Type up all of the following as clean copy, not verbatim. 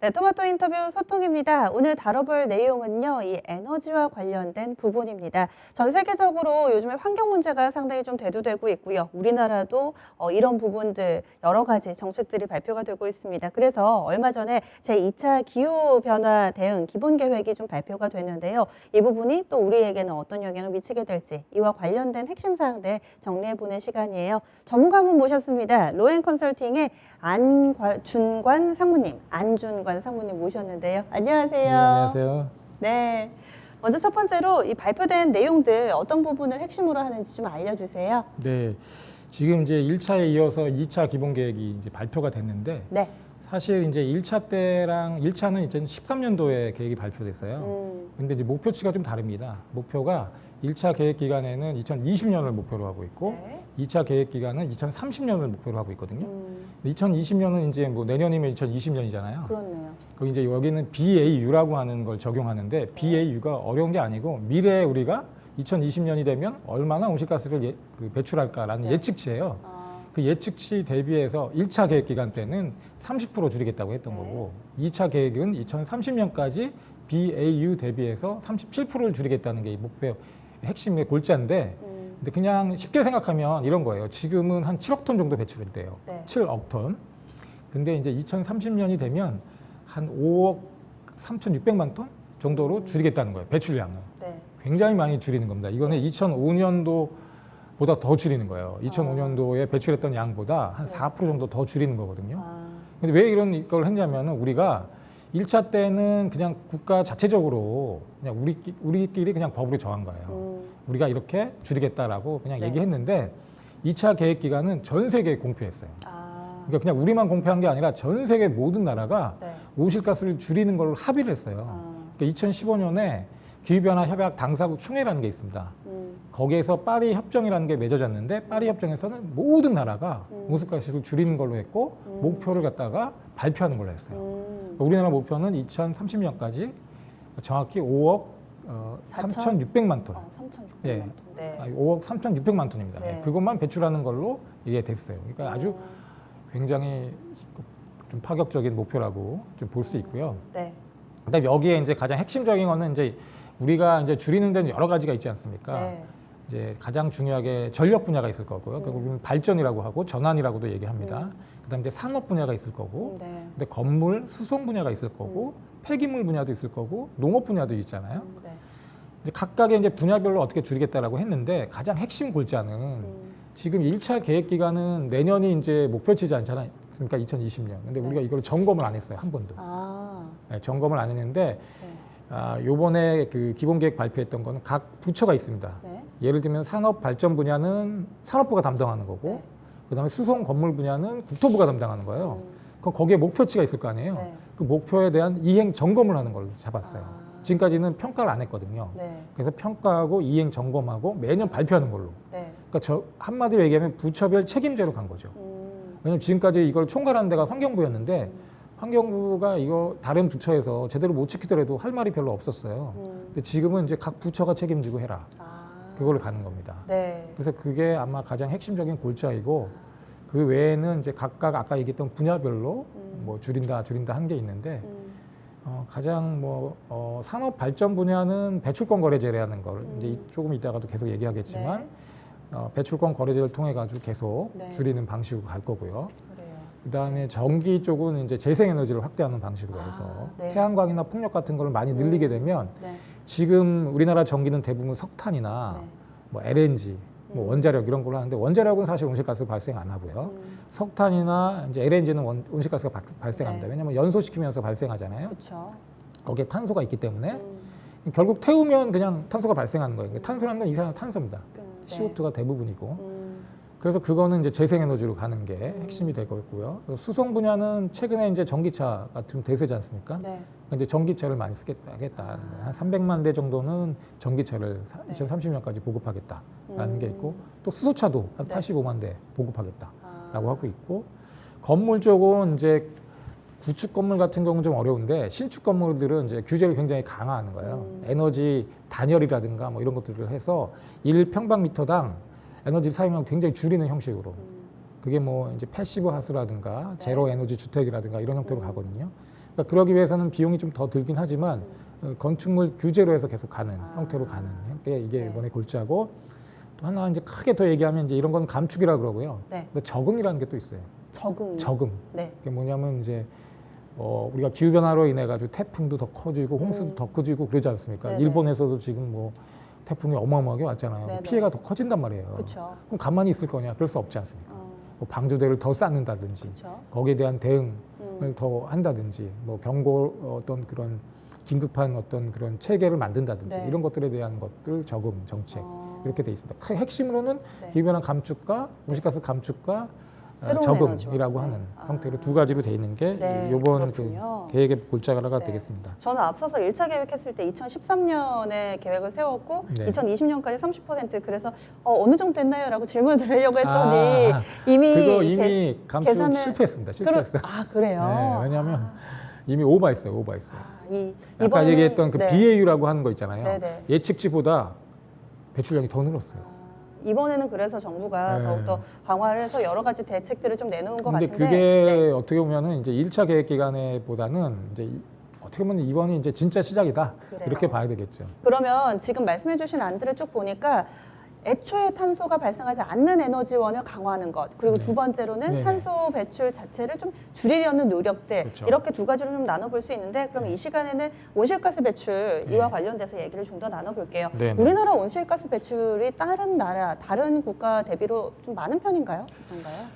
네, 토마토 인터뷰 소통입니다. 오늘 다뤄볼 내용은요, 이 에너지와 관련된 부분입니다. 전 세계적으로 요즘에 환경 문제가 상당히 좀 대두되고 있고요. 우리나라도 이런 부분들 여러 가지 정책들이 발표가 되고 있습니다. 그래서 얼마 전에 제2차 기후변화 대응 기본계획이 좀 발표가 됐는데요. 이 부분이 또 우리에게는 어떤 영향을 미치게 될지 이와 관련된 핵심 사항들 정리해보는 시간이에요. 전문가 한 분 모셨습니다. 로엔 컨설팅의 안준관 상무님 모셨는데요. 안녕하세요. 네, 안녕하세요. 네. 먼저 첫 번째로 이 발표된 내용들 어떤 부분을 핵심으로 하는지 좀 알려주세요. 네, 지금 이제 1차에 이어서 2차 기본 계획이 이제 발표가 됐는데 네. 사실 이제 1차 때랑 1차는 2013년도에 계획이 발표됐어요. 근데 이제 목표치가 좀 다릅니다. 목표가 1차 계획 기간에는 2020년을 목표로 하고 있고 네. 2차 계획 기간은 2030년을 목표로 하고 있거든요. 2020년은 이제 뭐 내년이면 2020년이잖아요. 그렇네요. 그 이제 여기는 BAU라고 하는 걸 적용하는데 BAU가 어려운 게 아니고 미래에 우리가 2020년이 되면 얼마나 온실가스를 배출할까라는 네. 예측치예요. 그 예측치 대비해서 1차 계획 기간 때는 30% 줄이겠다고 했던 네. 거고 2차 계획은 2030년까지 BAU 대비해서 37%를 줄이겠다는 게 이 목표 핵심의 골자인데 근데 그냥 쉽게 생각하면 이런 거예요. 지금은 한 7억 톤 정도 배출된대요. 네. 7억 톤. 근데 이제 2030년이 되면 한 5억 3,600만 톤 정도로 줄이겠다는 거예요. 배출량을. 네. 굉장히 많이 줄이는 겁니다. 이거는 2005년도보다 더 줄이는 거예요. 2005년도에 배출했던 양보다 한 4% 정도 더 줄이는 거거든요. 근데 왜 이런 걸 했냐면은 우리가 1차 때는 그냥 국가 자체적으로 그냥 우리끼리 그냥 법으로 정한 거예요. 우리가 이렇게 줄이겠다라고 그냥 네. 얘기했는데 2차 계획 기간은 전 세계에 공표했어요. 아, 그러니까 그냥 우리만 공표한 게 아니라 전 세계 모든 나라가 네. 온실가스를 줄이는 걸로 합의를 했어요. 그러니까 2015년에 기후변화 협약 당사국 총회라는 게 있습니다. 거기에서 파리 협정이라는 게 맺어졌는데 파리 협정에서는 모든 나라가 온실가스를 줄이는 걸로 했고 목표를 갖다가 발표하는 걸로 했어요. 우리나라 목표는 2030년까지 정확히 5억 3,600만 톤. 3,600만 예. 톤. 네. 5억 3,600만 톤입니다. 네. 그것만 배출하는 걸로 이게 됐어요. 그러니까 아주 굉장히 좀 파격적인 목표라고 좀 볼 수 있고요. 네. 그다음에 여기에 이제 가장 핵심적인 거는 이제 우리가 이제 줄이는 데는 여러 가지가 있지 않습니까? 네. 이제 가장 중요하게 전력 분야가 있을 거고요. 그리고 우리는 발전이라고 하고 전환이라고도 얘기합니다. 그다음에 이제 산업 분야가 있을 거고, 네. 근데 건물, 수송 분야가 있을 거고, 폐기물 분야도 있을 거고, 농업 분야도 있잖아요. 네. 이제 각각의 이제 분야별로 어떻게 줄이겠다라고 했는데 가장 핵심 골자는 지금 1차 계획 기간은 내년이 이제 목표치지 않잖아요. 그러니까 2020년. 근데 우리가 이걸 점검을 안 했어요. 한 번도. 아, 네, 점검을 안 했는데 네. 요번에 그 기본 계획 발표했던 거는 각 부처가 있습니다. 네. 예를 들면 산업 발전 분야는 산업부가 담당하는 거고 네. 그다음에 수송 건물 분야는 국토부가 담당하는 거예요. 그럼 거기에 목표치가 있을 거 아니에요. 네. 그 목표에 대한 이행 점검을 하는 걸로 잡았어요. 아. 지금까지는 평가를 안 했거든요. 네. 그래서 평가하고 이행 점검하고 매년 발표하는 걸로. 네. 그러니까 저 한마디로 얘기하면 부처별 책임제로 간 거죠. 왜냐면 지금까지 이걸 총괄하는 데가 환경부였는데 환경부가 이거 다른 부처에서 제대로 못 지키더라도 할 말이 별로 없었어요. 근데 지금은 이제 각 부처가 책임지고 해라. 아. 그걸로 가는 겁니다. 네. 그래서 그게 아마 가장 핵심적인 골자이고 그 외에는 이제 각각 아까 얘기했던 분야별로 뭐 줄인다 한 게 있는데 가장 산업 발전 분야는 배출권 거래제라는 걸 이제 조금 이따가도 계속 얘기하겠지만 배출권 거래제를 통해 가지고 계속 네. 줄이는 방식으로 갈 거고요. 그래요. 그다음에 전기 쪽은 이제 재생에너지를 확대하는 방식으로 해서 네. 태양광이나 풍력 같은 걸 많이 늘리게 되면 네. 지금 우리나라 전기는 대부분 석탄이나 네. 뭐 LNG, 뭐 원자력 이런 걸로 하는데 원자력은 사실 온실가스 발생 안 하고요. 석탄이나 이제 LNG는 온실가스가 발생합니다. 네. 왜냐하면 연소시키면서 발생하잖아요. 그렇죠. 거기에 탄소가 있기 때문에 결국 태우면 그냥 탄소가 발생하는 거예요. 그러니까 탄소라는 건 이산화탄소입니다. CO2가 대부분이고. 그래서 그거는 이제 재생에너지로 가는 게 핵심이 될 거고요. 수송 분야는 최근에 이제 전기차가 좀 대세지 않습니까? 네. 이제 전기차를 많이 쓰겠다. 한 300만 대 정도는 전기차를 2030년까지 보급하겠다라는 게 있고 또 수소차도 한 네. 85만 대 보급하겠다라고 하고 있고 건물 쪽은 이제 구축 건물 같은 경우는 좀 어려운데 신축 건물들은 이제 규제를 굉장히 강화하는 거예요. 에너지 단열이라든가 뭐 이런 것들을 해서 1평방미터당 에너지 사용량을 굉장히 줄이는 형식으로. 그게 뭐 이제 패시브 하우스라든가 제로 에너지 주택이라든가 이런 형태로 가거든요. 그러니까 그러기 위해서는 비용이 좀 더 들긴 하지만 건축물 규제로 해서 계속 가는 형태로 가는 형태 이게 네. 이번에 골자고 또 하나 이제 크게 더 얘기하면 이제 이런 건 감축이라 그러고요. 네. 근데 적응이라는 게 또 있어요. 적응. 적응. 네. 그게 뭐냐면 이제 우리가 기후 변화로 인해 가지고 태풍도 더 커지고 홍수도 더 커지고 그러지 않습니까? 네네. 일본에서도 지금 뭐 태풍이 어마어마하게 왔잖아요. 네네. 피해가 더 커진단 말이에요. 그렇죠. 그럼 가만히 있을 거냐? 그럴 수 없지 않습니까? 뭐 방조대를 더 쌓는다든지 그렇죠. 거기에 대한 대응을 더 한다든지 뭐 경고 어떤 그런 긴급한 어떤 그런 체계를 만든다든지 네. 이런 것들에 대한 것들 적응 정책 이렇게 돼 있습니다. 핵심으로는 네. 기후변화 감축과 온실가스 감축과 새로운 적응이라고 에너지원. 하는 형태로 두 가지로 돼 있는 게 네, 이번 그렇군요. 그 계획의 골자가 네. 되겠습니다. 저는 앞서서 1차 계획했을 때 2013년에 계획을 세웠고 네. 2020년까지 30% 그래서 어느 정도 됐나요? 라고 질문을 드리려고 했더니 이미 그거 이미 감축 계산을- 실패했습니다. 실패했어요. 그래요? 네, 왜냐하면 이미 오버했어요. 아까 이번에는- 얘기했던 그 네. BAU라고 하는 거 있잖아요. 네네. 예측치보다 배출량이 더 늘었어요. 이번에는 그래서 정부가 네. 더욱더 강화를 해서 여러 가지 대책들을 좀 내놓은 것 근데 같은데 그게 네. 어떻게 보면은 이제 1차 계획 기간에보다는 이제 어떻게 보면 이번이 이제 진짜 시작이다. 그래요. 이렇게 봐야 되겠죠. 그러면 지금 말씀해 주신 안들을 쭉 보니까 애초에 탄소가 발생하지 않는 에너지원을 강화하는 것 그리고 네. 두 번째로는 네. 탄소 배출 자체를 좀 줄이려는 노력들 그렇죠. 이렇게 두 가지로 좀 나눠볼 수 있는데 그럼 이 시간에는 온실가스 배출 네. 이와 관련돼서 얘기를 좀 더 나눠볼게요. 네, 네. 우리나라 온실가스 배출이 다른 나라, 다른 국가 대비로 좀 많은 편인가요? 어떤가요?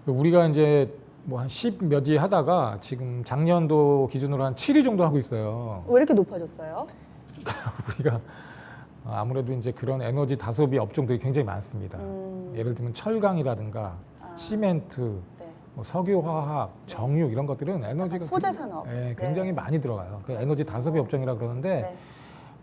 우리가 이제 뭐 한 10몇 위 하다가 지금 작년도 기준으로 한 7위 정도 하고 있어요. 왜 이렇게 높아졌어요? 우리가 아무래도 이제 그런 에너지 다소비 업종들이 굉장히 많습니다. 예를 들면 철강이라든가 시멘트, 네. 뭐 석유화학, 정유 이런 것들은 에너지가 소재 산업. 굉장히 네. 많이 들어가요. 그 에너지 다소비 업종이라 그러는데 네.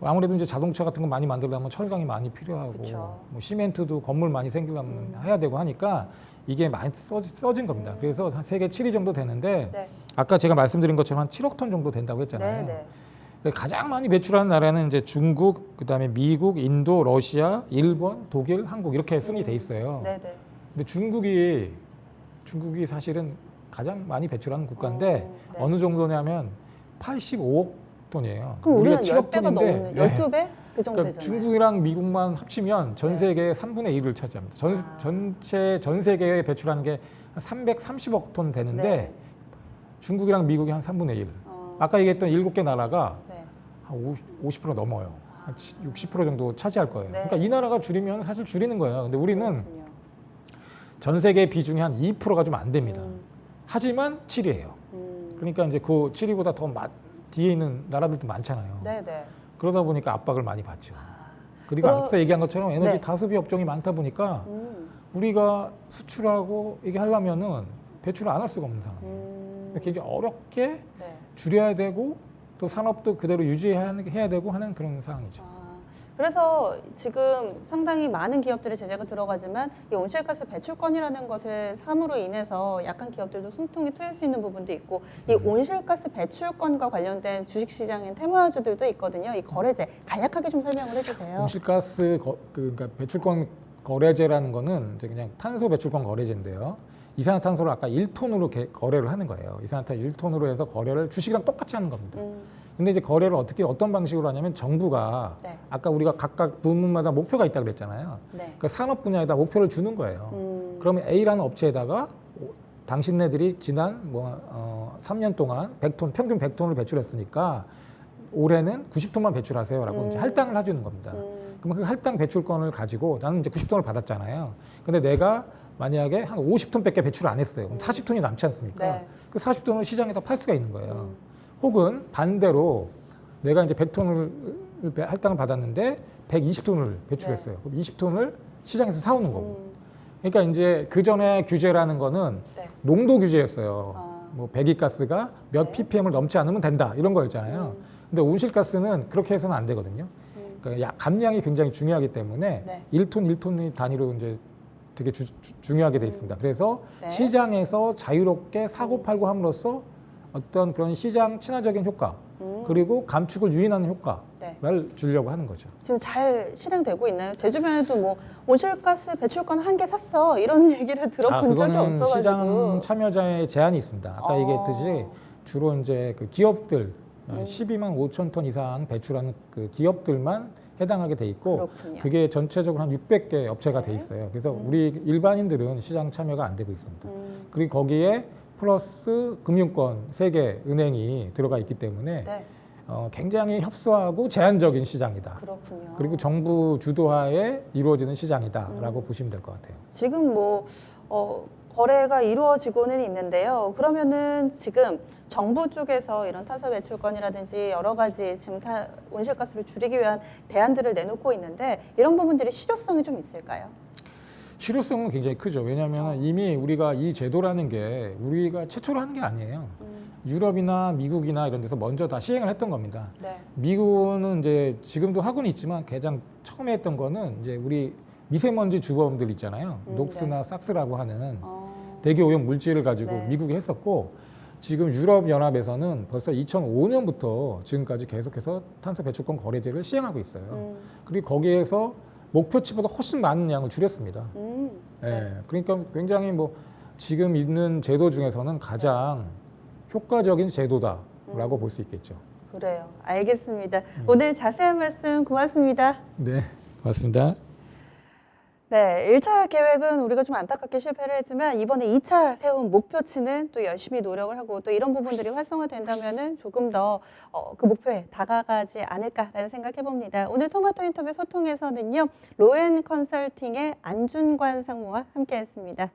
아무래도 이제 자동차 같은 거 많이 만들려면 철강이 많이 필요하고 그쵸. 뭐 시멘트도 건물 많이 생기려면 해야 되고 하니까 이게 많이 써진 겁니다. 그래서 한 세계 7위 정도 되는데 네. 아까 제가 말씀드린 것처럼 한 7억 톤 정도 된다고 했잖아요. 네. 가장 많이 배출하는 나라는 이제 중국, 그다음에 미국, 인도, 러시아, 일본, 독일, 한국 이렇게 순위 돼 있어요. 네. 네. 근데 중국이 사실은 가장 많이 배출하는 국가인데 네. 어느 정도냐면 85억 톤이에요. 그럼 우리는 우리가 7억 10배가 톤인데 넘는 12배? 그 정도 그러니까 되잖아요. 중국이랑 미국만 합치면 전 네. 세계의 3분의 1을 차지합니다. 전 세계에 배출하는 게 한 330억 톤 되는데 네. 중국이랑 미국이 한 3분의 1. 어, 아까 얘기했던 7개 나라가 네. 한 50% 넘어요. 한 60% 정도 차지할 거예요. 네. 그러니까 이 나라가 줄이면 사실 줄이는 거예요. 근데 우리는 그렇군요. 전 세계 비중이 한 2%가 좀 안 됩니다. 하지만 7위예요. 그러니까 이제 그 7위보다 더 뒤에 있는 나라들도 많잖아요. 네네. 그러다 보니까 압박을 많이 받죠. 그리고 그럼- 앞서 얘기한 것처럼 에너지 네. 다소비 업종이 많다 보니까 우리가 수출하고 이게 하려면은 배출을 안 할 수가 없는 상황이에요. 굉장히 어렵게 네. 줄여야 되고 또 산업도 그대로 유지해야 되고 하는 그런 상황이죠. 그래서 지금 상당히 많은 기업들의 제재가 들어가지만 이 온실가스 배출권이라는 것을 삼으로 인해서 약한 기업들도 숨통이 트일 수 있는 부분도 있고 이 온실가스 배출권과 관련된 주식시장인 테마주들도 있거든요. 이 거래제 간략하게 좀 설명을 해주세요. 온실가스 그러니까 배출권 거래제라는 거는 이제 그냥 탄소 배출권 거래제인데요. 이산화탄소를 아까 1톤으로 거래를 하는 거예요. 이산화탄소 1ton으로 해서 거래를 주식이랑 똑같이 하는 겁니다. 근데 이제 거래를 어떤 방식으로 하냐면 정부가 네. 아까 우리가 각각 부문마다 목표가 있다고 그랬잖아요. 네. 그 산업 분야에다 목표를 주는 거예요. 그러면 A라는 업체에다가 당신네들이 지난 3년 동안 100톤 평균 100톤을 배출했으니까 올해는 90톤만 배출하세요라고 이제 할당을 해주는 겁니다. 그러면 그 할당 배출권을 가지고 나는 이제 90톤을 받았잖아요. 근데 내가 만약에 한 50톤밖에 배출을 안 했어요. 그럼 40톤이 남지 않습니까? 네. 그 40톤을 시장에다 팔 수가 있는 거예요. 혹은 반대로 내가 이제 100톤을 할당을 받았는데 120톤을 배출했어요. 그럼 20톤을 시장에서 사오는 거고. 그러니까 이제 그 전에 규제라는 거는 네. 농도 규제였어요. 뭐 배기가스가 몇 네. ppm을 넘지 않으면 된다 이런 거였잖아요. 근데 온실가스는 그렇게 해서는 안 되거든요. 그러니까 감량이 굉장히 중요하기 때문에 네. 1톤 단위로 이제 되게 중요하게 돼 있습니다. 그래서 네. 시장에서 자유롭게 사고 팔고 함으로써 어떤 그런 시장 친화적인 효과 그리고 감축을 유인하는 효과를 네. 주려고 하는 거죠. 지금 잘 실행되고 있나요? 제 주변에도 뭐 온실가스 배출권 한 개 샀어 이런 얘기를 들어본 적이 그거는 없어가지고. 시장 참여자의 제한이 있습니다. 아까 어. 얘기했듯이 주로 이제 그 기업들 12만 5천 톤 이상 배출하는 그 기업들만 해당하게 돼 있고 그렇군요. 그게 전체적으로 한 600개 업체가 네. 돼 있어요. 그래서 우리 일반인들은 시장 참여가 안 되고 있습니다. 그리고 거기에 플러스 금융권 세계 은행이 들어가 있기 때문에 네. 굉장히 협소하고 제한적인 시장이다. 그렇군요. 그리고 정부 주도하에 이루어지는 시장이다라고 보시면 될 것 같아요. 지금 뭐 거래가 이루어지고는 있는데요. 그러면은 지금 정부 쪽에서 이런 탄소 배출권이라든지 여러 가지 지금 온실가스를 줄이기 위한 대안들을 내놓고 있는데 이런 부분들이 실효성이 좀 있을까요? 실효성은 굉장히 크죠. 왜냐하면 이미 우리가 이 제도라는 게 우리가 최초로 하는 게 아니에요. 유럽이나 미국이나 이런 데서 먼저 다 시행을 했던 겁니다. 네. 미국은 이제 지금도 하고는 있지만 가장 처음에 했던 거는 이제 우리 미세먼지 주범들 있잖아요. 녹스나 네. 삭스라고 하는 대기 오염 물질을 가지고 네. 미국이 했었고 지금 유럽 연합에서는 벌써 2005년부터 지금까지 계속해서 탄소 배출권 거래제를 시행하고 있어요. 그리고 거기에서 목표치보다 훨씬 많은 양을 줄였습니다. 예, 그러니까 굉장히 뭐 지금 있는 제도 중에서는 가장 효과적인 제도다라고 볼 수 있겠죠. 그래요. 알겠습니다. 오늘 자세한 말씀 고맙습니다. 네, 맞습니다. 네, 1차 계획은 우리가 좀 안타깝게 실패를 했지만 이번에 2차 세운 목표치는 또 열심히 노력을 하고 또 이런 부분들이 활성화된다면은 조금 더 그 목표에 다가가지 않을까라는 생각해 봅니다. 오늘 토마토 인터뷰 소통에서는요, 로엔 컨설팅의 안준관 상무와 함께했습니다.